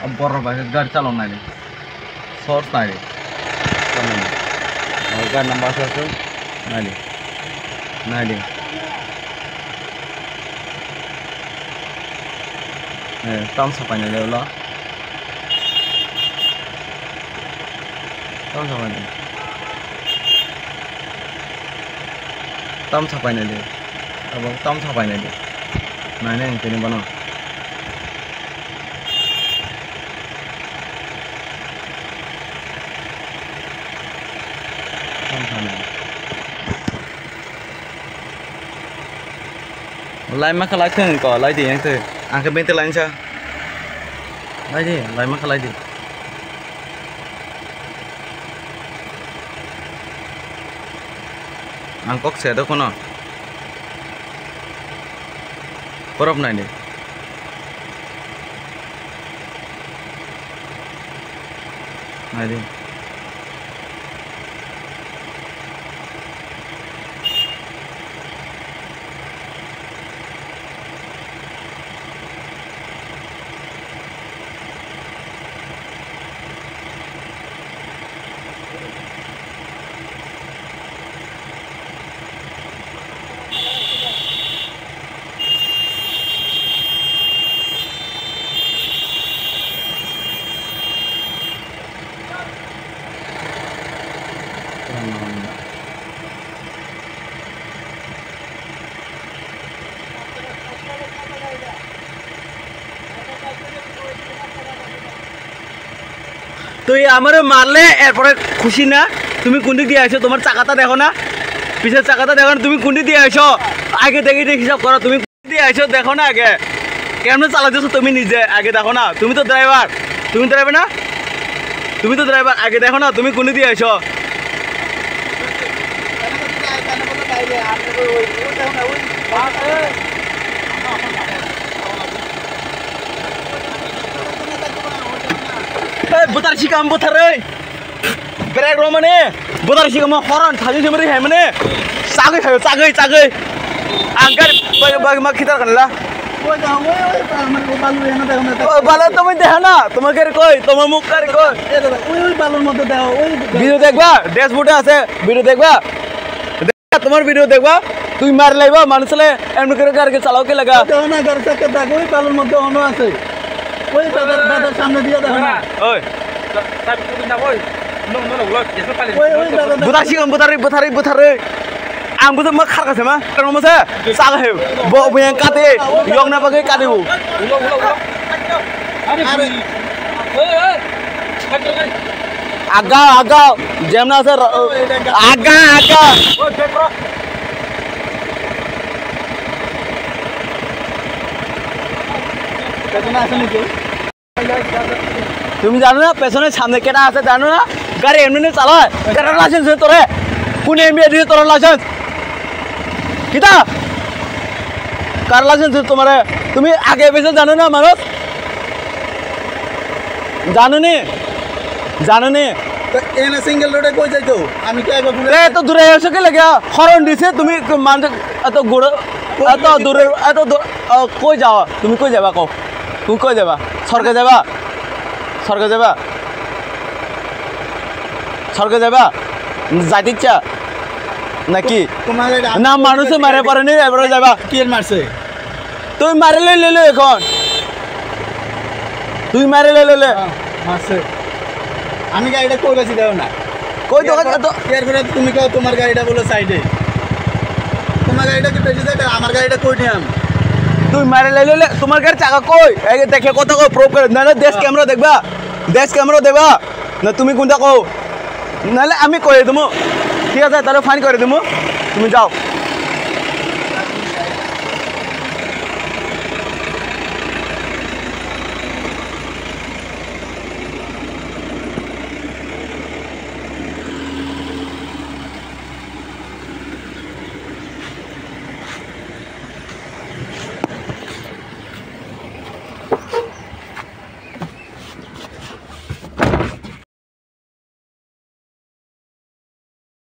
अब बड़ भाई गाड़ी चलाओ ना रे सोर्स ना रे गाड़ी नंबर से ना रे tông sao phải này lo tông sao phải này tông sao phải này đi अब tông sao phải này đi này này cái này bano tông sao này lại mắc lại thường có lại gì anh thử anh cái bên tay lái sao lái đi lái mắc lái đi anh có xe đó không ạ borof này đi này đi তুই আমারে মারলে এরপরে খুশি না তুমি কোনদিক দিয়ে আইছো তোমার চাকাটা দেখো না পিছের চাকাটা দেখো না তুমি কোনদিক দিয়ে আইছো আগে দেখি হিসাব করো তুমি কোনদিক দিয়ে আইছো দেখো না আগে কেমনে চালাতেছো তুমি নিজে আগে দেখো না তুমি তো ড্রাইভার না তুমি তো ড্রাইভার আগে দেখো না তুমি কোনদিক দিয়ে আইছো butar sikam butar brek ro mane butar sikam horan thali semri hai mane sagai agar bag mak khitar kanla balu তুমি দেখো না তোমাকে কই তোমার মুখ করে কই ওই বালুর মধ্যে দাও ওই ভিডিও দেখবা ড্যাশবোর্ডে আছে ভিডিও দেখবা তোমার ভিডিও দেখবা তুই মার লাইবা মানুষলে এমন করে গাড়ি চালাও কে লাগা দেখো না গাড়ি চাকা দেখো ওই বালুর মধ্যে অনো আছে ওই দাদার সামনে দিয়ে দেখো না ওই সাহেব তুমি না ওই নং লগ এসে পালি বুতার সিগম বুতারে आं बुझो मा खारगासे मा कानो मसे सागा हे बो बयं काते यंग ना बागे काते बो आगा जेमना से आगा তুমি জানো না পেছনে সামনে কেটা আছে জানো না গাড়ি এমনি চালায় কেটা লাইসেন্স তোরে কোন এমবি দিয়ে তোর লাইসেন্স কিটা কার লাইসেন্স তোমার তুমি আগে পেছনে জানো না মানুষ জানো নি তো এনে সিঙ্গেল রোডে কই যাইতো আমি কি আগে এ তো দূরে এসে কে লাগে হরন দিছে তুমি মানুষ এত গোড় এত দূরে এত কই যাও তুমি কই যাবা কও তুমি কই যাবা সরকে যাবা যাইতে ইচ্ছা নাকি না মানুষে মারে পারে নি এবারে যাবা কি মারছে তুই মারে লে এখন তুই মারে লে মারছে আমি গাড়িটা কই গেছি দাও না কই তো এরপরে তুমি কও তোমার গাড়িটা বলো সাইডে তোমার গাড়িটা কি পেছনে যায় আমার গাড়িটা কই নিয়াম তুই মারে লে তোমার গাড়ি চাকা কই এই দেখে কত কই প্রুফ করে না দেশ ক্যামেরা দেখবা না তুমি কোনটা কও নালে আমি কই দেবো ঠিক আছে তাহলে ফাইন করে দেবো তুমি যাও